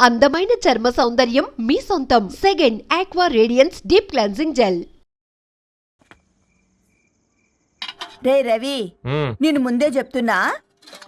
అందమైన చర్మ సౌందర్యం మీ సొంతం. Second aqua radiance deep cleansing gel. రే రవి, నేను ముందే చెప్తున్నా,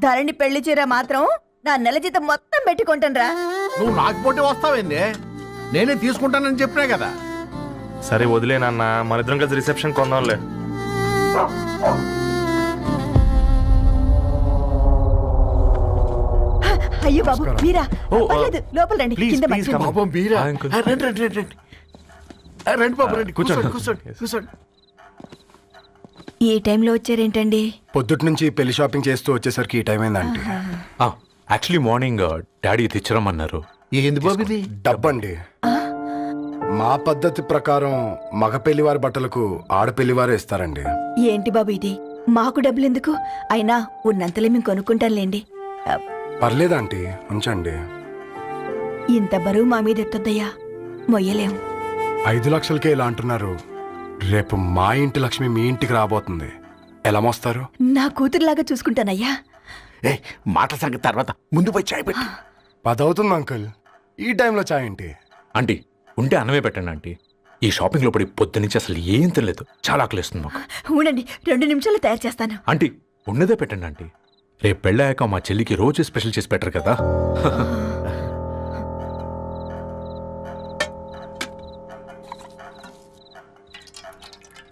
ధరణి పెళ్లి చీర మాత్రం నా నెల జీతం మొత్తం పెట్టుకుంటానురా. నువ్వు నాకు పోటీ వస్తావేంది? నేనే తీసుకుంటానని చెప్పినా కదా. సరే వదిలేనన్నా, మన ఇద్దరం కలిసి రిసెప్షన్ కొందాంలే. అయ్యో బాబు మీరా, పర్లేదు లోపల రండి. కింద పాపం మీరా, రండి రండి రండి రండి బాబు రండి, కూర్చోండి కూర్చోండి కూర్చోండి. ఈ టైంలో వచ్చారేంటండి? పొద్దుటి నుంచి పెళ్లి షాపింగ్ చేస్తూ వచ్చేసరికి ఈ టైం అయిందండి. యాక్చువల్లీ మార్నింగ్ డాడీ తెచ్చరమన్నారు. ఏంది బాబు ఇది? డబ్బండి. మా పద్ధతి ప్రకారం మగ పెళ్లివారి బట్టలకు ఆడపెళ్లివారే ఇస్తారండి. ఏంటి బాబు ఇది? మాకు డబ్బులు ఎందుకు? అయినా ఉన్నంతలే మేము కొనుక్కుంటాంలేండి. పర్లేదు ఆంటీ, ఉంచండి. ఇంత బరువు మా మీద ఎత్తొద్దయ్యా, మొయ్యలేం. 5 లక్షలకే ఇలా అంటున్నారు. రేపు మా ఇంటి లక్ష్మి మీ ఇంటికి రాబోతుంది, ఎలా మోస్తారు? నా కూతురులాగా చూసుకుంటానయ్యా. ఏ మాట సంగతి తర్వాత, ముందు పోయి చాయ్ పెట్టి. 10 అవుతుంది అంకుల్, ఈ టైంలో చాయ్ ఏంటి? ఆంటీ ఉంటే అన్నమే పెట్టండి ఆంటీ. ఈ షాపింగ్లో పడి పొద్దు నుంచి అసలు ఏం తినలేదు, చాలా ఆకలిస్తుంది మాకు. ఉండండి, 2 నిమిషాలు తయారు చేస్తాను. ఆంటీ ఉన్నదే పెట్టండి ఆంటీ. రేపు పెళ్ళాక మా చెల్లికి రోజు స్పెషల్ చేసి పెట్టరు కదా.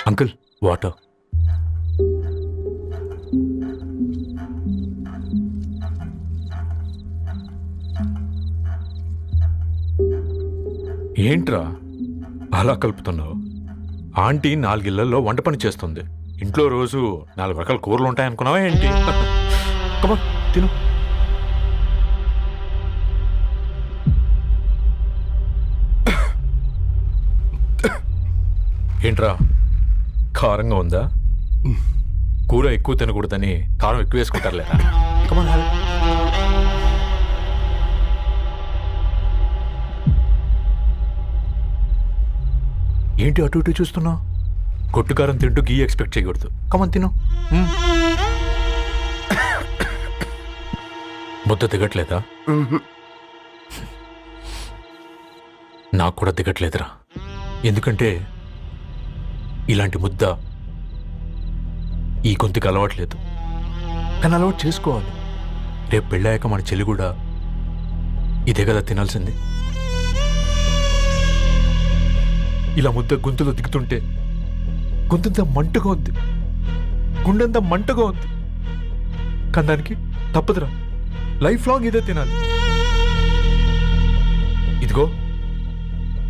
Uncle water. ఏంట్రా అలా కలుపుతున్నావు? ఆంటీ 4 ఇళ్లలో వంట పని చేస్తుంది. ఇంట్లో రోజు 4 రకాల కూరలు ఉంటాయనుకున్నావా ఏంటి? కమా తిను. ఏంట్రా కారంగా ఉందా? కూర ఎక్కువ తినకూడదని కారం ఎక్కువ వేసుకుంటారులేరా. కమా. ఏంటి అటు ఇటు చూస్తున్నావు? కొట్టుకారం తింటూ గీ ఎక్స్పెక్ట్ చేయకూడదు. కమన్ తిను. ముద్ద దిగట్లేదా? నాకు కూడా దిగట్లేదురా. ఎందుకంటే ఇలాంటి ముద్ద ఈ గొంతుకి అలవాట్లేదు. కానీ అలవాటు చేసుకోవాలి. రేపు పెళ్ళాక మన చెల్లి కూడా ఇదే కదా తినాల్సింది. ఇలా ముద్ద గొంతులో దిగుతుంటే గొంతంతా మంటగా ఉంది, గుండెంతా మంటగా ఉంది. కానీ దానికి తప్పదురా, లైఫ్ లాంగ్ ఇదే తినాలి. ఇదిగో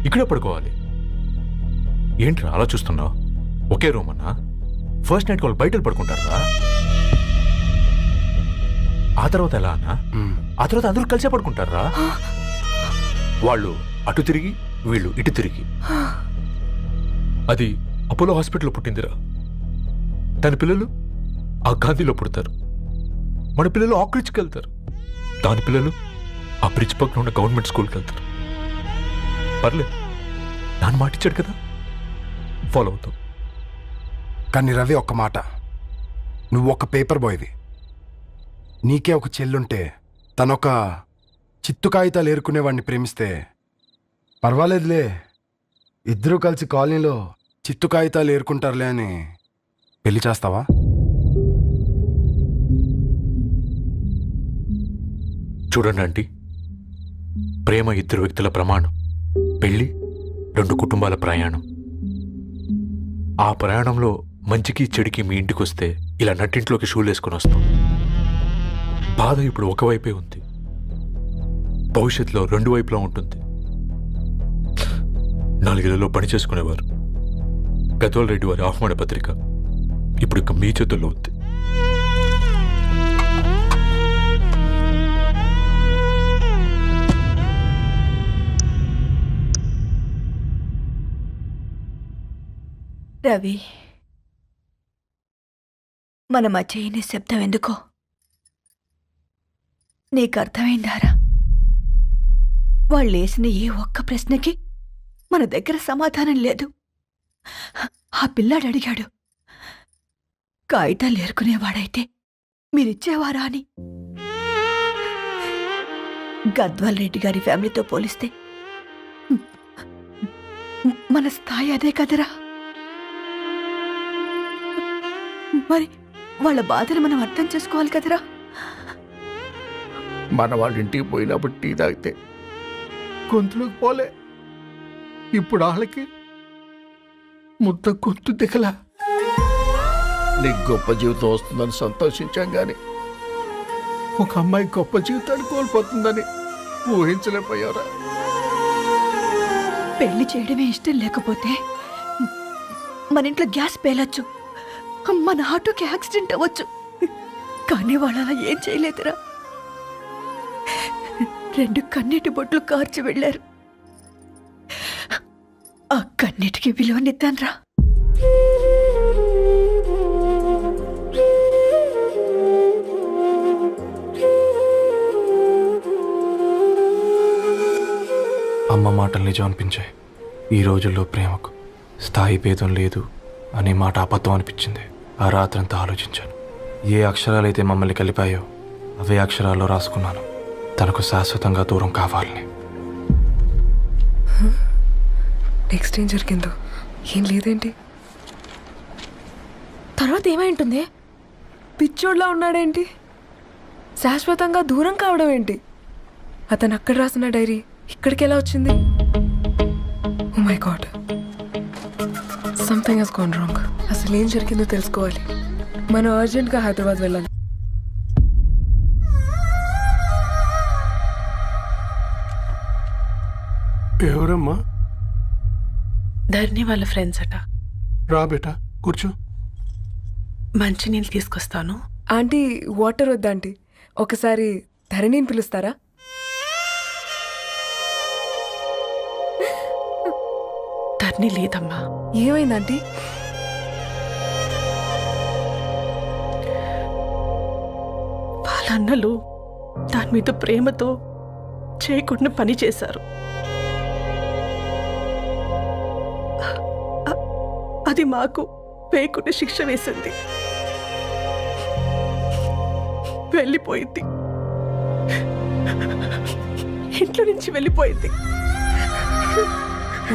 ఇక్కడే పడుకోవాలి. ఏంట్రా అలా చూస్తున్నావు? ఒకే రూమ్ అన్నా? ఫస్ట్ నైట్ వాళ్ళు బయటకు పడుకుంటారా? ఆ తర్వాత ఎలా అన్నా? ఆ తర్వాత అందరూ కలిసే పడుకుంటారా? వాళ్ళు అటు తిరిగి, వీళ్ళు ఇటు తిరిగి. అది అపోలో హాస్పిటల్లో పుట్టిందిరా. దాని పిల్లలు ఆ గాంధీలో పుడతారు. మన పిల్లలు ఆక్రిడ్జ్కి వెళ్తారు. దాని పిల్లలు ఆ బ్రిడ్జ్ పక్కన ఉన్న గవర్నమెంట్ స్కూల్కి వెళ్తారు. పర్లేదు, నాన్న మాటిచ్చాడు కదా, ఫాలో అవుతావు. కానీ రవి, ఒక్క మాట, నువ్వు ఒక పేపర్ బాయ్వి. నీకే ఒక చెల్లుంటే తనొక చిత్తు కాగితాలు ఏరుకునేవాడిని ప్రేమిస్తే పర్వాలేదులే, ఇద్దరూ కలిసి కాలనీలో చిత్తు కాగితాలు ఏరుకుంటారులే అని పెళ్లి చేస్తావా? చూడండి ఆంటీ, ప్రేమ 2 వ్యక్తుల ప్రమాణం, పెళ్లి 2 కుటుంబాల ప్రయాణం. ఆ ప్రయాణంలో మంచికి చెడుకి మీ ఇంటికి వస్తే ఇలా నట్టింట్లోకి షూలు వేసుకొని వస్తాం. బాధ ఇప్పుడు ఒకవైపే ఉంది, భవిష్యత్తులో 2 వైపులా ఉంటుంది. 4 ఇళ్లలో పని చేసుకునేవారు గద్వాల్ రెడ్డి వారి ఆహ్వాన పత్రిక ఇప్పుడు ఇక మీ చేతుల్లో ఉంది. రవి, మన మధ్య ఈ నిశ్శబ్దం ఎందుకో నీకు అర్థమైందారా? వాళ్ళు వేసిన ఏ ఒక్క ప్రశ్నకి మన దగ్గర సమాధానం లేదు. ఆ పిల్లాడు అడిగాడు, కాగితాలు ఏరుకునేవాడైతే మీరిచ్చేవారా అని. గద్వాల్ రెడ్డి గారి ఫ్యామిలీతో పోలిస్తే మన స్థాయి అదే కదరా. మరి వాళ్ళ బాధను మనం అర్థం చేసుకోవాలి కదరా. మన వాళ్ళ ఇంటికి పోయినప్పుడు టీ తాగితే గొంతులోకి పోలే, ఇప్పుడు వాళ్ళకి ముద్ద గొంతు దిగలా. నీకు గొప్ప జీవితం వస్తుందని సంతోషించాం కానీ ఒక అమ్మాయి గొప్ప జీవితాన్ని కోల్పోతుందని ఊహించలేకపోయారా? పెళ్లి చేయడమే ఇష్టం లేకపోతే మన ఇంట్లో గ్యాస్ పేలొచ్చు, మన ఆటోకి యాక్సిడెంట్ అవ్వచ్చు, కానీ వాళ్ళు అలా ఏం చేయలేదురా. 2 కన్నీటి బొట్లు కార్చి వెళ్ళారు. ఆ కన్నీటికి విలువనిద్దాన్రా. అమ్మ మాటలు నిజం అనిపించాయి. ఈ రోజుల్లో ప్రేమకు స్థాయి భేదం లేదు అనే మాట అబద్ధం అనిపించింది. ఆ రాత్రంతా ఆలోచించాను. ఏ అక్షరాలైతే మమ్మల్ని కలిపాయో అవే అక్షరాల్లో రాసుకున్నాను, తనకు శాశ్వతంగా దూరం కావాలని. నెక్స్ట్ ఏం జరిగిందో ఏం లేదేంటి? తర్వాత ఏమైంటుంది? పిచ్చోడ్లా ఉన్నాడేంటి? శాశ్వతంగా దూరం కావడం ఏంటి? అతను అక్కడ రాసిన డైరీ ఇక్కడికి ఎలా వచ్చింది? Oh my god, something has gone wrong. అసలు ఏం జరిగిందో తెలుసుకోవాలి. మనం అర్జెంట్గా హైదరాబాద్ వెళ్ళాలి. ఎవరమ్మా? ధరణి వాళ్ళ ఫ్రెండ్స్ అట. రా బేటా, కూర్చో. మంచినీళ్ళు తీసుకొస్తాను. ఆంటీ వాటర్ వద్దా ఆంటీ? ఒకసారి ధరణిని పిలుస్తారా? ధరణి లేదమ్మా. ఏమైంది ఆంటీ? వాళ్ళ అన్నలు దాని మీద ప్రేమతో చేయకుండా పని చేశారు. అది మాకు పేకుని శిక్ష వేసింది. వెళ్ళిపోయింది, ఇంట్లో నుంచి వెళ్ళిపోయింది.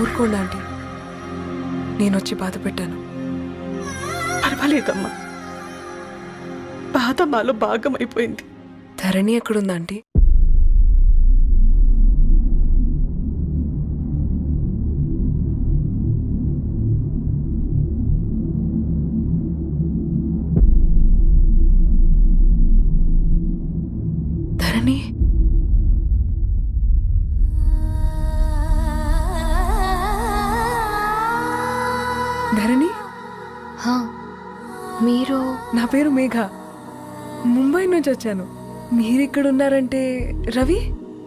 ఊరుకోండి ఆంటీ, నేను వచ్చి బాధ పెట్టాను. పర్వాలేదమ్మా, బాధ మాలో భాగమైపోయింది. ధరణి ఎక్కడుందా ఆంటీ? ధరణి ధరణి మీరు? నా పేరు మేఘ, ముంబై నుంచి వచ్చాను. మీరిక్కడున్నారంటే రవి?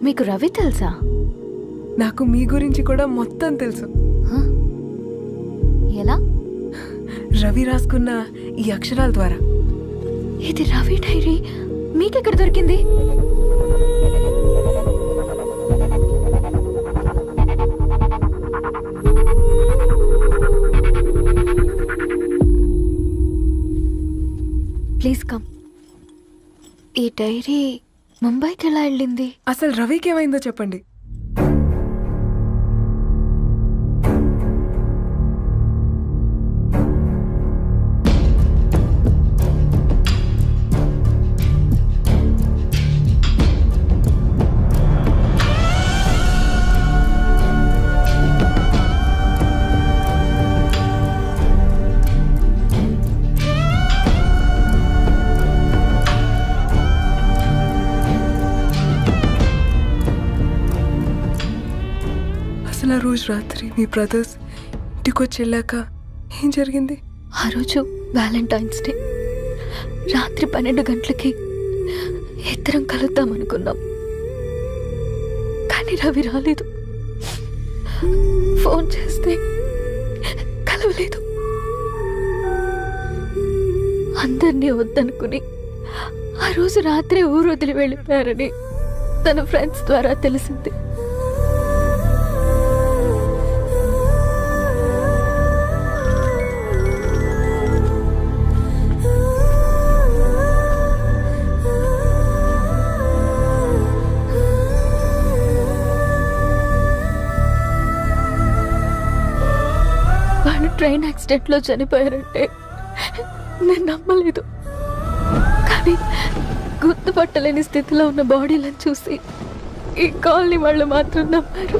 మీకు రవి తెలుసా? నాకు మీ గురించి కూడా మొత్తం తెలుసు. ఎలా? రవి రాసుకున్న ఈ అక్షరాల ద్వారా. ఇది రవి డైరీ మీకెక్కడ దొరికింది? Please come. ఈ డైరీ ముంబైకి ఎలా వెళ్ళింది? అసలు రవికి ఏమైందో చెప్పండి. అసలు ఆ రోజు రాత్రి మీ బ్రదర్స్ ఇంటికి వచ్చి వెళ్ళాక ఏం జరిగింది? ఆ రోజు వ్యాలంటైన్స్ డే రాత్రి 12 గంటలకి ఇద్దరం కలుద్దాం అనుకున్నాం, కానీ రవి రాలేదు. ఫోన్ చేస్తే కలవలేదు. అందరినీ వద్దనుకుని ఆ రోజు రాత్రి ఊరు వదిలి వెళ్ళిపోయారని తన ఫ్రెండ్స్ ద్వారా తెలిసింది. ట్రైన్ యాక్సిడెంట్లో చనిపోయారంటే నేను నమ్మలేదు. కానీ గుర్తుపట్టలేని స్థితిలో ఉన్న బాడీలను చూసి ఈ కాలనీ వాళ్ళు మాత్రం నమ్మారు.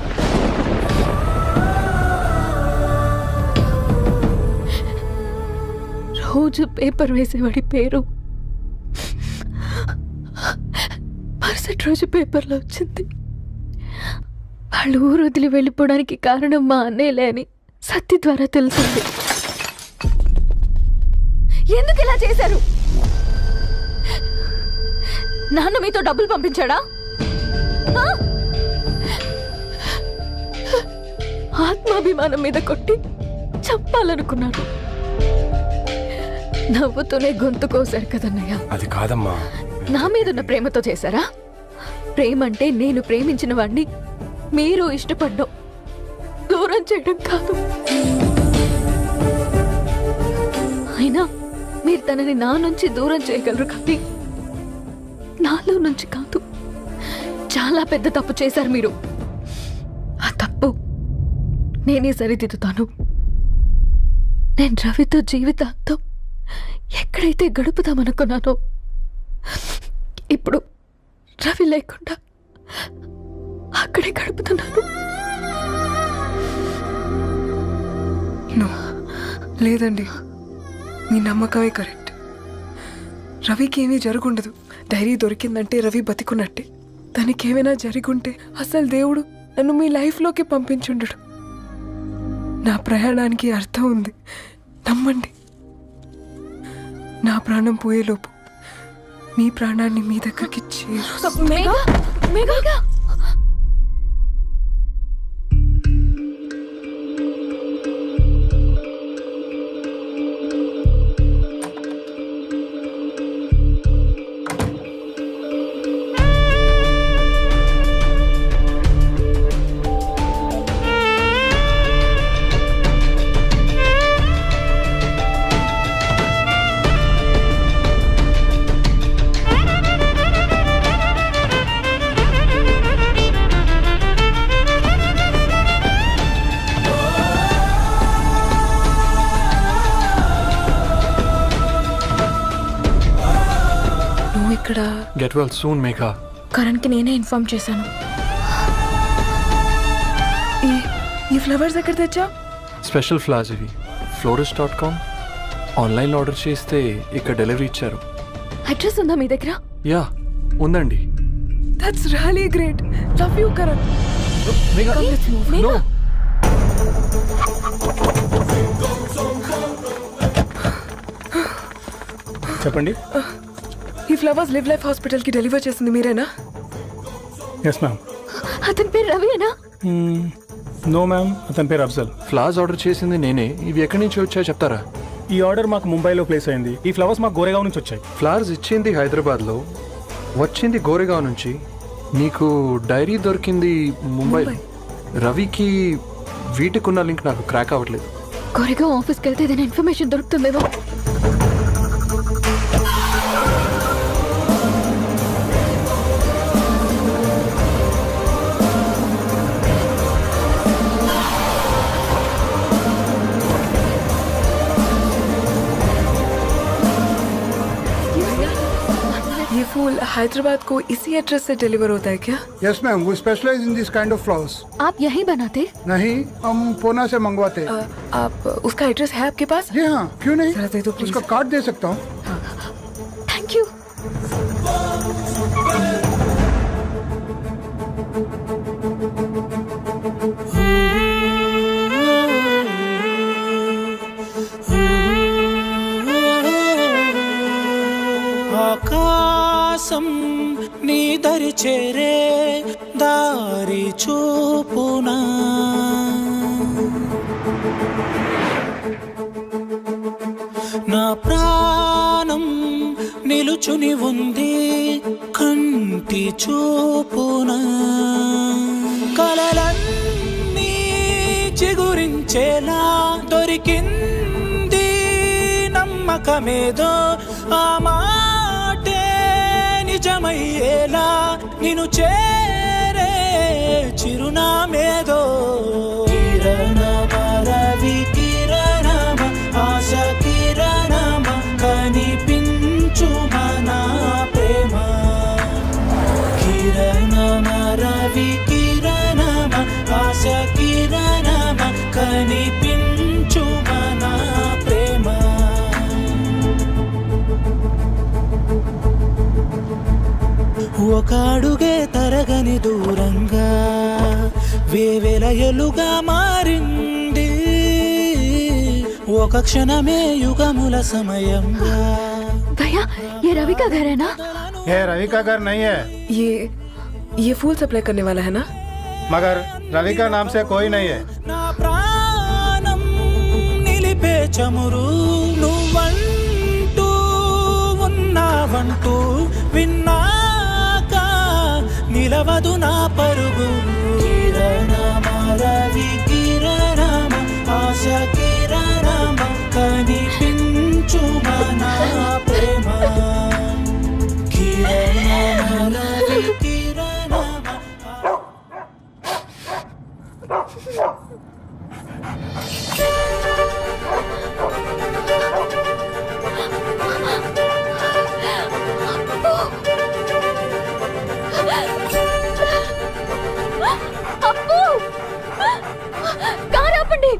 రోజు పేపర్ వేసేవాడి పేరు మరుసటి రోజు పేపర్లో వచ్చింది. వాళ్ళు ఊరు వదిలి వెళ్ళిపోవడానికి కారణం మా అన్నయ్యలే అని సత్య ద్వారా తెలిసింది. ఎందుకు ఇలా చేశారు? నాన్న మీతో డబ్బులు పంపించాడా? ఆ? ఆత్మాభిమానం మీద కొట్టి చంపాలనుకున్నాడు. నవ్వుతూనే గొంతు కోసారు కదన్నయ్య. అది కాదమ్మా. నా మీదున్న ప్రేమతో చేశారా? ప్రేమ అంటే నేను ప్రేమించిన వాడిని మీరు ఇష్టపడ్డం, దూరం చేయడం కాదు. అయినా మీరు తనని నా నుంచి దూరం చేయగలరు కానీ నాలో నుంచి కాదు. చాలా పెద్ద తప్పు చేశారు మీరు. ఆ తప్పు నేనే సరిదిద్దుతాను. నేను రవితో జీవితాంతం ఎక్కడైతే గడుపుదామనుకున్నానో ఇప్పుడు రవి లేకుండా అక్కడే గడుపుతున్నాను. లేదండి, మీ నమ్మకమే కరెక్ట్. రవికి ఏమీ జరుగుండదు. డైరీ దొరికిందంటే రవి బతికున్నట్టే. తనకేమైనా జరుగుంటే అసలు దేవుడు నన్ను మీ లైఫ్లోకి పంపించుండడు. నా ప్రయాణానికి అర్థం ఉంది, నమ్మండి. నా ప్రాణం పోయేలోపు మీ ప్రాణాన్ని మీ దగ్గరికి ఇక్కడ గెట్ వెల్ సూన్ మేఘా. కరణ్కి నేనే ఇన్ఫార్మ్ చేశాను. ఈ ఫ్లవర్స్ ఎక్కడ తెచ్చా? స్పెషల్ ఫ్లవర్స్ ఇవి. florist.com ఆన్లైన్లో ఆర్డర్ చేస్తే ఇక్కడ డెలివరీ ఇచ్చారు. అడ్రస్ ఉందా మీ దగ్గర? యా ఉందండి. That's really great. Love you Karan. No. చెప్పండి. ఈ ఫ్లవర్స్ లివ్ లైఫ్ హాస్పిటల్ కి డెలివర్ చేసింది మీరేనా? Yes ma'am. అతని పేరు రవియేనా? నో మ్యామ్, అతని పేరు అఫ్జల్. ఫ్లవర్స్ ఆర్డర్ చేసింది నేనే. ఇవి ఎక్కడి నుంచి వచ్చాయో చెప్తారా? ఈ ఆర్డర్ మాకు ముంబైలో ప్లేస్ అయింది. ఈ ఫ్లవర్స్ మాకు గోరేగావ్ నుంచి వచ్చాయి. ఫ్లవర్స్ ఇచ్చింది హైదరాబాద్లో, వచ్చింది గోరేగావ్ నుంచి. నీకు డైరీ దొరికింది ముంబైలో. రవికి వీటికున్న లింక్ నాకు క్రాక్ అవ్వట్లేదు. గోరేగావ్ ఆఫీస్కి వెళ్తే ఏదైనా ఇన్ఫర్మేషన్ దొరుకుతుందేమో. ये फूल हैदराबाद को इसी एड्रेस से डिलीवर होता है क्या? यस मैम, वो specialize in this kind of flowers. आप यहीं बनाते? नहीं, हम पूना से मंगवाते. आप उसका एड्रेस है आपके पास? जी हाँ, क्यों नहीं. जरा दे दो प्लीज. उसका कार्ड दे सकता हूँ. Thank you. ఆకాశం నీ దరి చేరే దారి చూపునా, నా ప్రాణం నిలుచుని ఉంది కంటి చూపునా, కలలన్నీ చిగురించేలా దొరికింది నమ్మకమేదో, ఆ మాటే నిజమయ్యేలా నిన్ను చేరే చిరునామేదో. కిరణ మరవి కిరణ ఒక అడుగే తరగని దూరంగా వేవేల ఎలుగా మారింది ఒక క్షణమే యుగముల సమయంగా भैया ये रवि का घर है ना? ये रवि का घर नहीं है, ये फूल सप्लाई करने वाला है ना? मगर रवि का नाम से कोई नहीं है। నా ప్రాణం నిలిపే చమురు నువ్వంటూ ఉన్నావంటూ విన్నాక నిలవదు నా పరుగు కిరణమ రవి కిరణమ ఆశ కిరణమ కనిపించుమ నా ప్రేమ కిరణమ రవి కిరణమ అప్పు కారు ఆపండి